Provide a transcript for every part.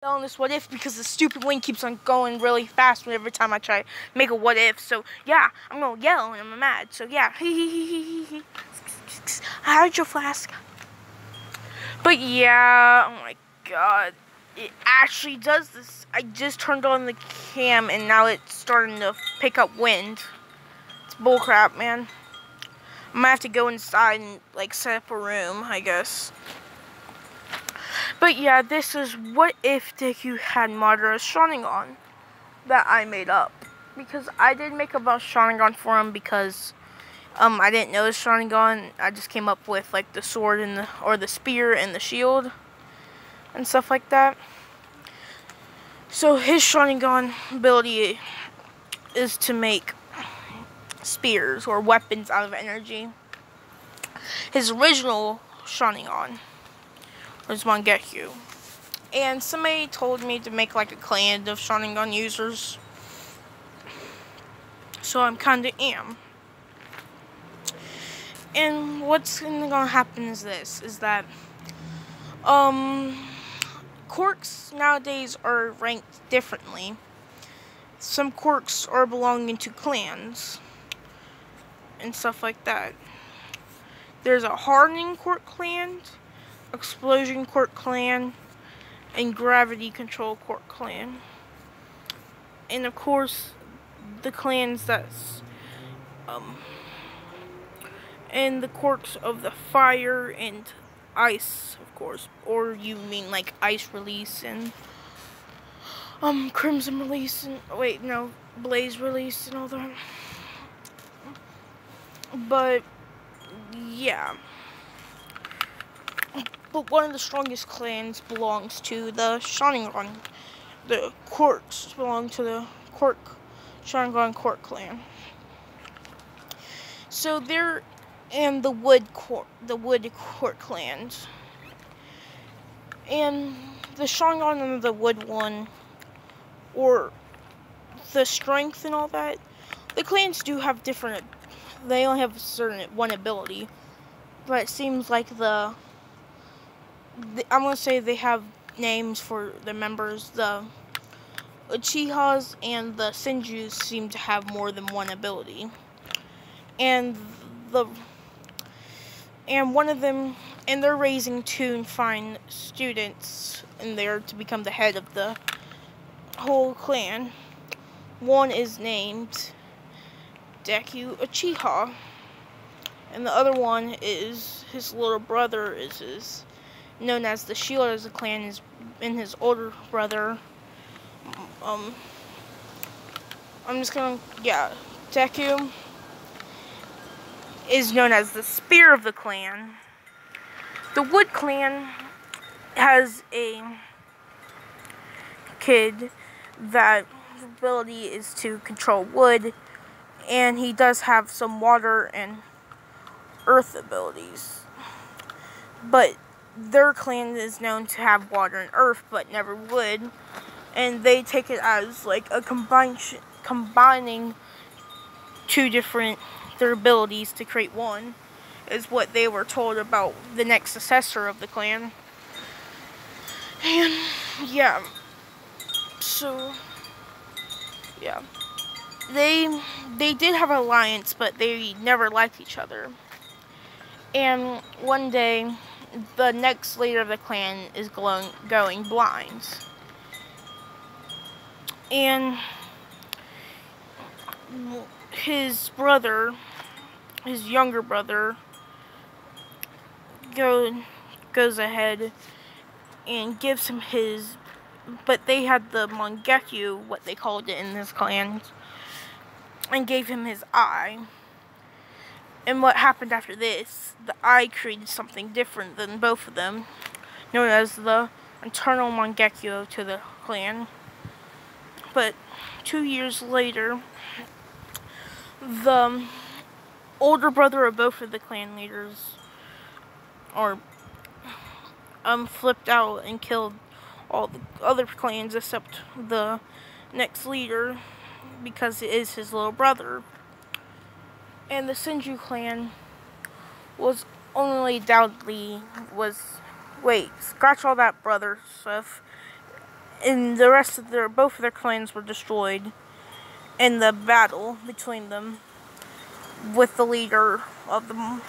On this what if because the stupid link keeps on going really fast every time I try to make a what if. So yeah, I'm gonna yell and I'm mad. So yeah, hydro flask. But yeah, oh my god, it actually does this. I just turned on the cam and now it's starting to pick up wind. It's bullcrap, man. I'm gonna have to go inside and like set up a room, I guess. But yeah, this is what if Deku had Madara Sharingan that I made up. Because I did make up a Sharingan for him because I didn't know his Sharingan. I just came up with like the sword and the spear and the shield and stuff like that. So his Sharingan ability is to make spears or weapons out of energy. His original Sharingan was Mangekyo. And somebody told me to make like a clan of Sharingan users. So I'm kinda am. And what's gonna happen is this, is that quirks nowadays are ranked differently. Some quirks are belonging to clans and stuff like that. There's a hardening quirk clan, explosion quirk clan, and gravity control quirk clan. And of course the clans that's and the quirks of the fire and ice, of course, or you mean like ice release and crimson release and blaze release and all that. But yeah, but one of the strongest clans belongs to the Sharingan. The quirks belong to the Sharingan quirk clan. So they're and the wood quirk clans. And the Sharingan and the wood one, or the strength and all that, the clans do have different. They only have one ability, but it seems like I'm gonna say they have names for the members. The Uchihas and the Senjus seem to have more than one ability, and one of them, and they're raising two fine students in there to become the head of the whole clan. One is named Deku Uchiha, and the other one is his little brother, is known as the Shield as the clan, and his older brother. Deku is known as the Spear of the clan. The Wood clan has a kid that his ability is to control wood, and he does have some water and earth abilities. But their clan is known to have water and earth, but never wood, and they take it as like a combining their abilities to create one, is what they were told about the next successor of the clan. And yeah, so yeah, they did have an alliance, but they never liked each other. And one day, the next leader of the clan is going blind, and his younger brother, goes ahead and gives him his, but they had the Mangekyo, what they called it in this clan, and gave him his eye. And what happened after this, the eye created something different than both of them, known as the Eternal Mangekyo to the clan. But 2 years later, the older brother of both of the clan leaders flipped out and killed all the other clans except the next leader, because it is his little brother. And the Senju clan was only doubtedly scratch all that brother stuff, and the rest of both of their clans were destroyed in the battle between them, with the leader of the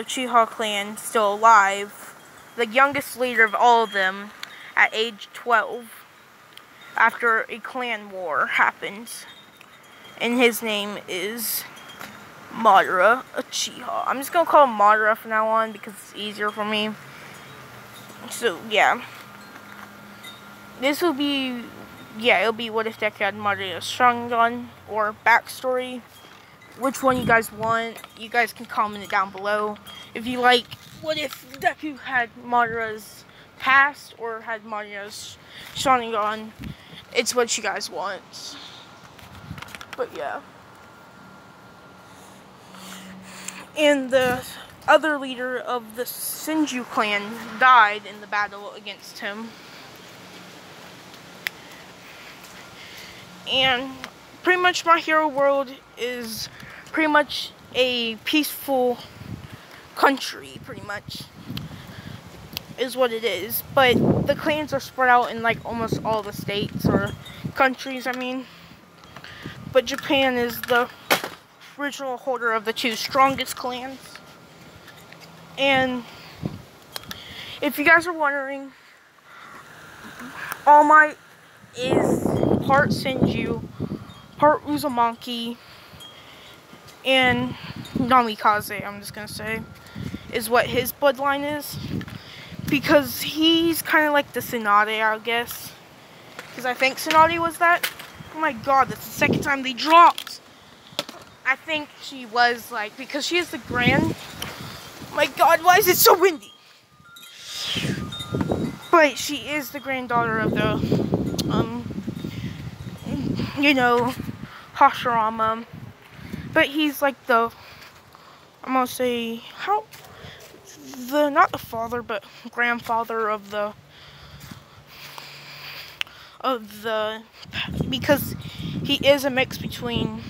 Uchiha clan still alive, the youngest leader of all of them at age 12, after a clan war happened. And his name is Madara Uchiha. I'm just gonna call him Madara from now on because it's easier for me. So yeah, this will be, it'll be what if Deku had Madara's Sharingan or backstory. Which one you guys want? You guys can comment it down below. If you like, what if Deku had Madara's past or had Madara's Sharingan? It's what you guys want. But yeah. And the other leader of the Senju clan died in the battle against him. And pretty much My Hero World is pretty much a peaceful country, pretty much, is what it is. But the clans are spread out in like almost all the states or countries, I mean. But Japan is the original holder of the two strongest clans. And if you guys are wondering, All Might is part Senju, part Uzumaki, and Namikaze, I'm just gonna say, is what his bloodline is. Because he's kind of like the Tsunade, I guess. Because I think Tsunade was that. Oh my god, that's the second time they dropped. I think she was like, because she is the grand. Oh my god, why is it so windy? But she is the granddaughter of the, Hashirama. But he's like the, I'm gonna say, not the father, but grandfather of the, because he is a mix between,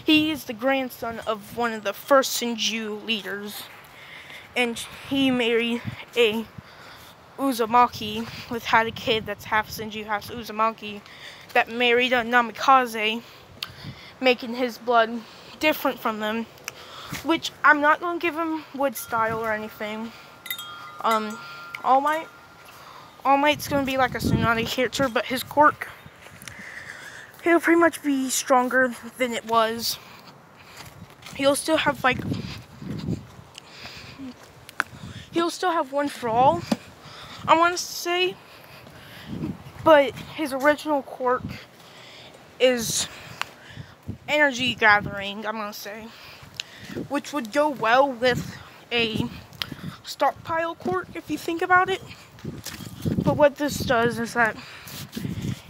he is the grandson of one of the first Senju leaders, and he married a Uzumaki, had a kid that's half Senju, half Uzumaki, that married a Namikaze, making his blood different from them, which I'm not going to give him wood style or anything. All Might's going to be like a Tsunade character, but his quirk, he'll pretty much be stronger than it was. He'll still have one for all, I want to say, but his original quirk is energy gathering, I'm going to say, which would go well with a stockpile quirk if you think about it. But what this does is that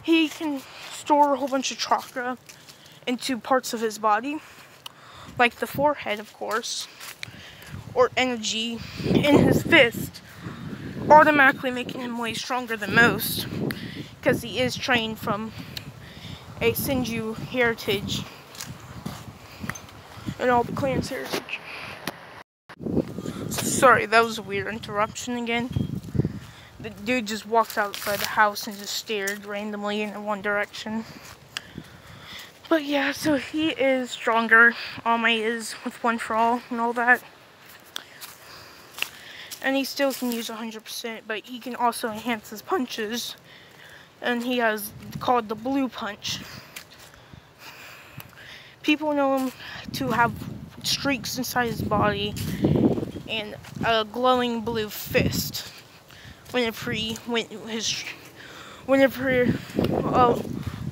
he can store a whole bunch of chakra into parts of his body, like the forehead, of course, or energy in his fist, automatically making him way stronger than most, because he is trained from a Senju heritage and all the clans' heritage. Sorry, that was a weird interruption again. The dude just walked outside the house and just stared randomly in one direction. But yeah, so he is stronger. All Might is with one for all and all that. And he still can use 100%, but he can also enhance his punches. And he has called the Blue Punch. People know him to have streaks inside his body and a glowing blue fist. Whenever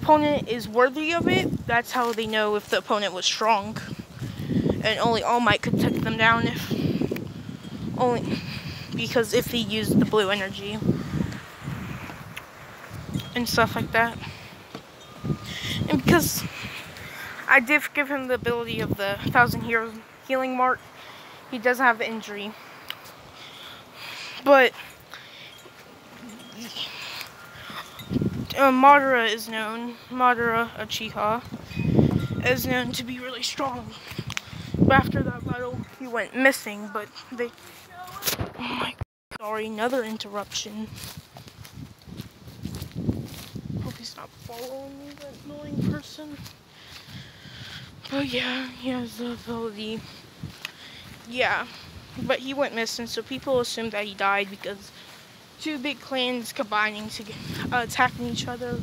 opponent is worthy of it, that's how they know if the opponent was strong. And only All Might could take them down because if he used the blue energy and stuff like that. And because I did give him the ability of the 1,000 Year Healing Mark, he does have the injury. But Madara Uchiha is known to be really strong. But after that battle, he went missing, but oh my, sorry, another interruption. following me, that annoying person. But yeah, he has the ability. Yeah, but he went missing, so people assume that he died because two big clans combining to attacking each other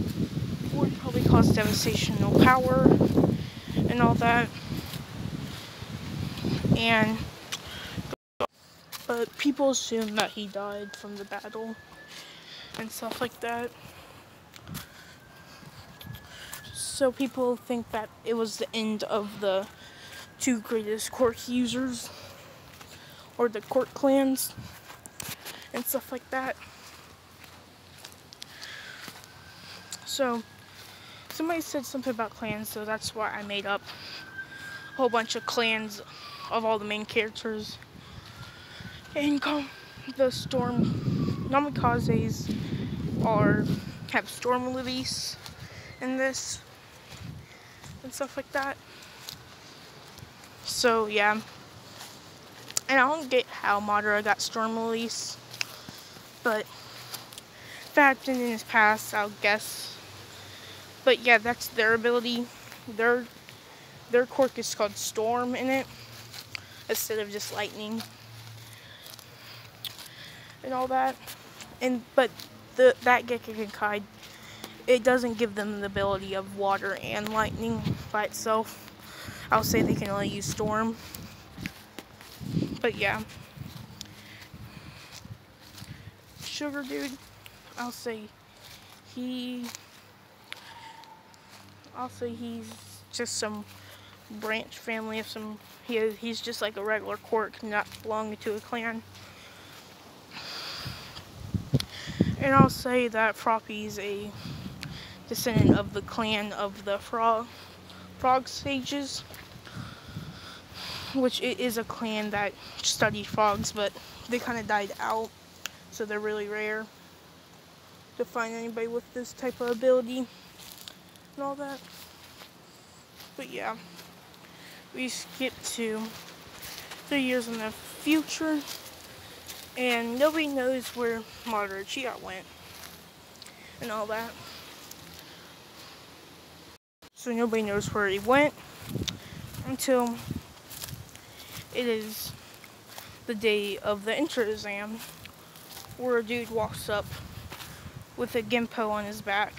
would probably cause devastation, no power, and all that. And but people assume that he died from the battle and stuff like that. So people think that it was the end of the two greatest quirk users, or the quirk clans, and stuff like that. So somebody said something about clans, so that's why I made up a whole bunch of clans of all the main characters. And the storm Namikazes have storm release in this and stuff like that. So yeah, and I don't get how Madara got storm release, but that happened in his past, I'll guess. But yeah, that's their ability. Their quirk is called storm in it instead of just lightning and all that. But that Gekigenkai, it doesn't give them the ability of water and lightning by itself. I'll say they can only use storm. But yeah, Sugar Dude, I'll say he's just some branch family of some. He's just like a regular quirk, not belonging to a clan. And I'll say that Froppy's a descendant of the clan of the frog sages, which it is a clan that studied frogs, but they kind of died out, so they're really rare to find anybody with this type of ability and all that. But yeah, we skip to 3 years in the future, and nobody knows where Madara Uchiha went and all that. So nobody knows where he went until it is the day of the entrance exam, where a dude walks up with a Genpo on his back.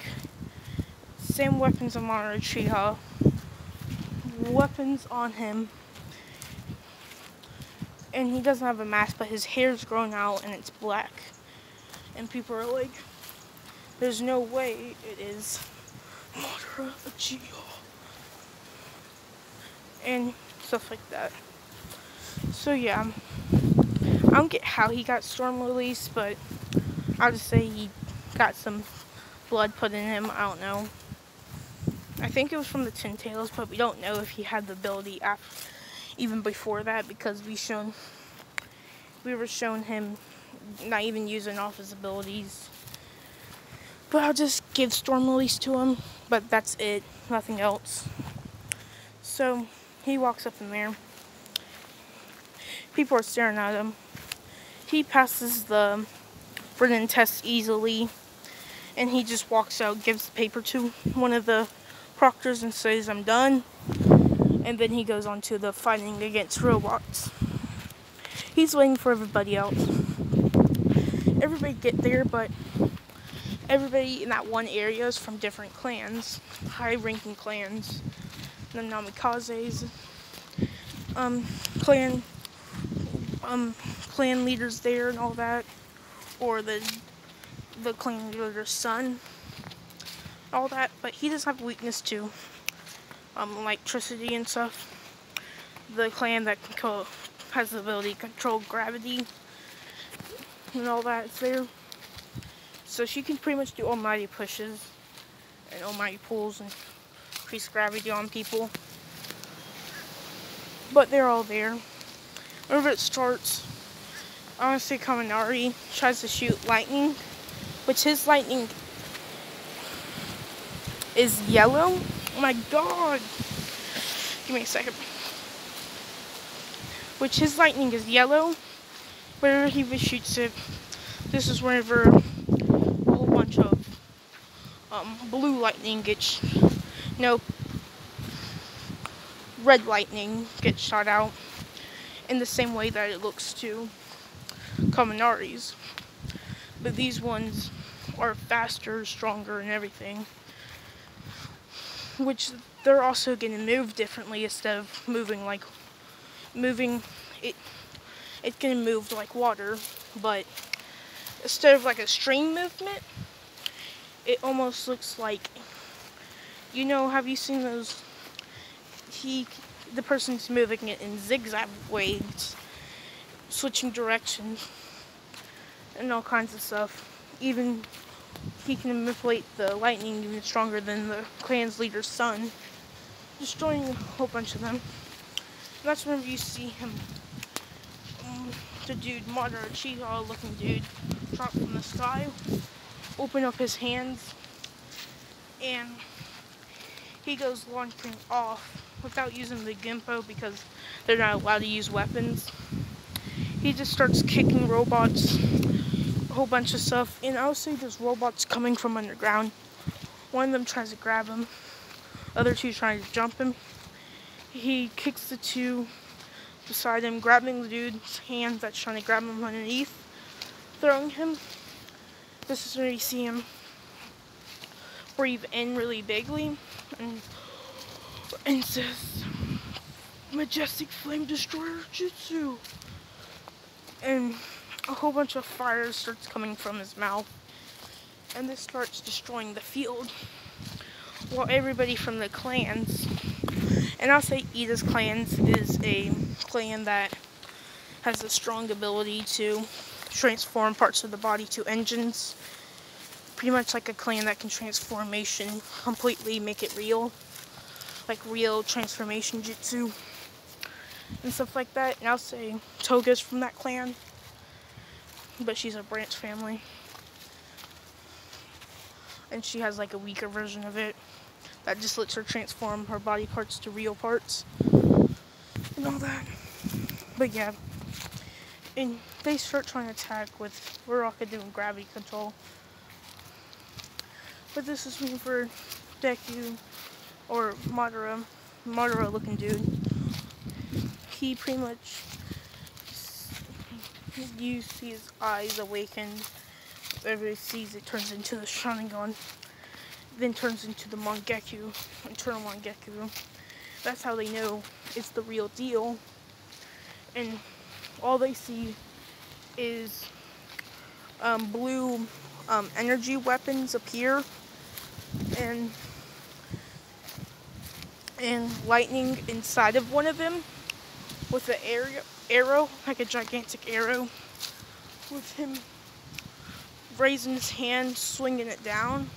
Same weapons on Madara Uchiha. Weapons on him. And he doesn't have a mask, but his hair's grown out and it's black. And people are like, there's no way it is Madara Uchiha. And stuff like that. So yeah, I don't get how he got storm release, but I'll just say he got some blood put in him. I don't know. I think it was from the Ten Tails, but we don't know if he had the ability even before that, because we were shown him not even using off his abilities. But I'll just give storm release to him, but that's it, nothing else. So he walks up in there. People are staring at him. He passes the written test easily, and he just walks out, gives the paper to one of the proctors and says, "I'm done." And then he goes on to the fighting against robots. He's waiting for everybody else. Everybody get there, but everybody in that one area is from different clans, high-ranking clans. The Namikazes, clan leaders there and all that, or the clan leader's son, all that. But he does have a weakness to electricity and stuff. The clan that has the ability to control gravity and all that is there. So she can pretty much do almighty pushes and almighty pulls and increase gravity on people. But they're all there. Whenever it starts, I want to say Kaminari tries to shoot lightning, which his lightning is yellow. Oh my god! Give me a second. Which his lightning is yellow. Whenever he shoots it, this is whenever a whole bunch of blue lightning gets, no, red lightning gets shot out in the same way that it looks to Kaminaris. But these ones are faster, stronger, and everything. Which they're also going to move differently instead of moving it. It's going to move like water, but instead of like a stream movement, it almost looks like, you know, have you seen those? The person's moving it in zigzag waves, switching directions, and all kinds of stuff. Even he can manipulate the lightning even stronger than the clan's leader's son, destroying a whole bunch of them. And that's whenever you see him, the dude, Madara Uchiha looking dude, drop from the sky, open up his hands, and he goes launching off without using the Genpo because they're not allowed to use weapons. He just starts kicking robots, a whole bunch of stuff, and I would say there's robots coming from underground. One of them tries to grab him, other two trying to jump him. He kicks the two beside him, grabbing the dude's hands that's trying to grab him underneath, throwing him. This is where you see him breathe in really bigly and says, "Majestic Flame Destroyer Jutsu," and a whole bunch of fire starts coming from his mouth, and this starts destroying the field, while everybody from the clans, and I'll say Iida's clans is a clan that has a strong ability to transform parts of the body to engines, pretty much like a clan that can transformation completely make it real, like real transformation jutsu and stuff like that. And I'll say Toga's from that clan, but she's a branch family, and she has like a weaker version of it that just lets her transform her body parts to real parts and all that. But yeah, and they start trying to attack with Uraraka doing gravity control. But this is whenever Deku, or Madara looking dude, he pretty much, you see his eyes awaken. Everybody sees it turns into the Sharingan, then turns into the Mangekyo, Eternal Mangekyo. That's how they know it's the real deal. And all they see is blue energy weapons appear, and lightning inside of one of them with an arrow, like a gigantic arrow, with him raising his hand, swinging it down,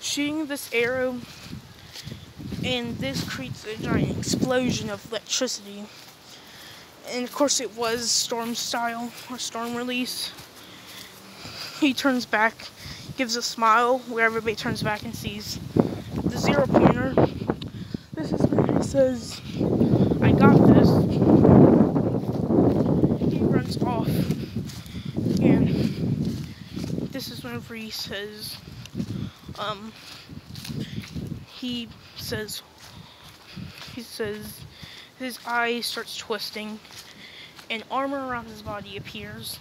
shooting this arrow, and this creates a giant explosion of electricity. And of course it was storm style, or storm release. He turns back, gives a smile, where everybody turns back and sees the 0 pointer. This is where he says, "I got this." He runs off, and this is whenever he says, his eye starts twisting, and armor around his body appears.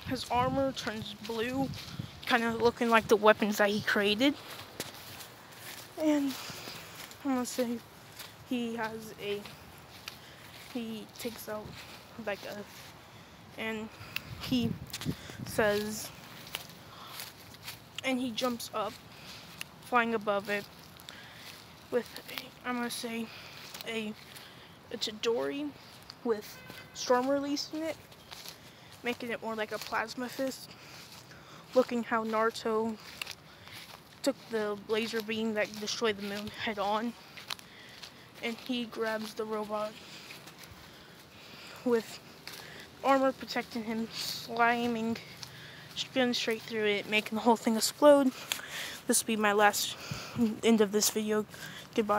His armor turns blue, kind of looking like the weapons that he created. And I'm gonna say he takes out like and he says, and he jumps up, flying above it, with I'm gonna say a Chidori with storm release in it, making it more like a plasma fist, looking how Naruto took the laser beam that destroyed the moon head on, and he grabs the robot with armor protecting him, slamming straight through it, making the whole thing explode. This will be my last end of this video. Goodbye.